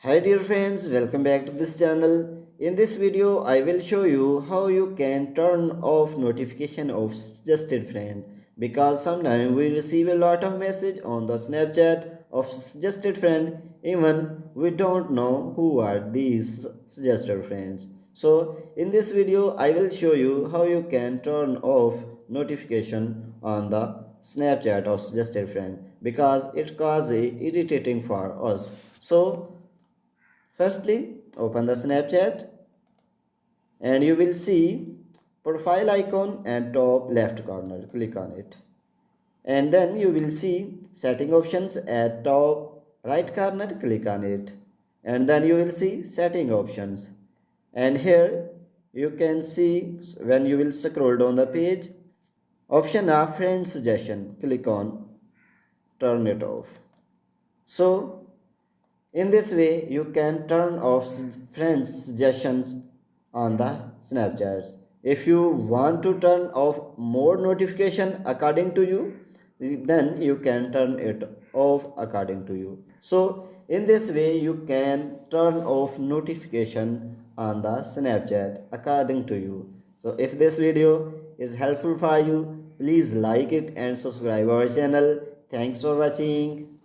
Hi dear friends, welcome back to this channel. In this video, I will show you how you can turn off notification of suggested friend because sometimes we receive a lot of message on the Snapchat of suggested friend even we don't know who are these suggested friends. So in this video, I will show you how you can turn off notification on the Snapchat of suggested friend because it causes irritating for us. So firstly, open the Snapchat and you will see profile icon at top left corner. Click on it. And then you will see setting options at top right corner. Click on it. And then you will see setting options. And here you can see when you will scroll down the page, option of friend suggestion. Click on turn it off. So in this way, you can turn off friends' suggestions on the Snapchats. If you want to turn off more notification according to you, then you can turn it off according to you. So in this way, you can turn off notification on the Snapchat according to you. So if this video is helpful for you, please like it and subscribe our channel. Thanks for watching.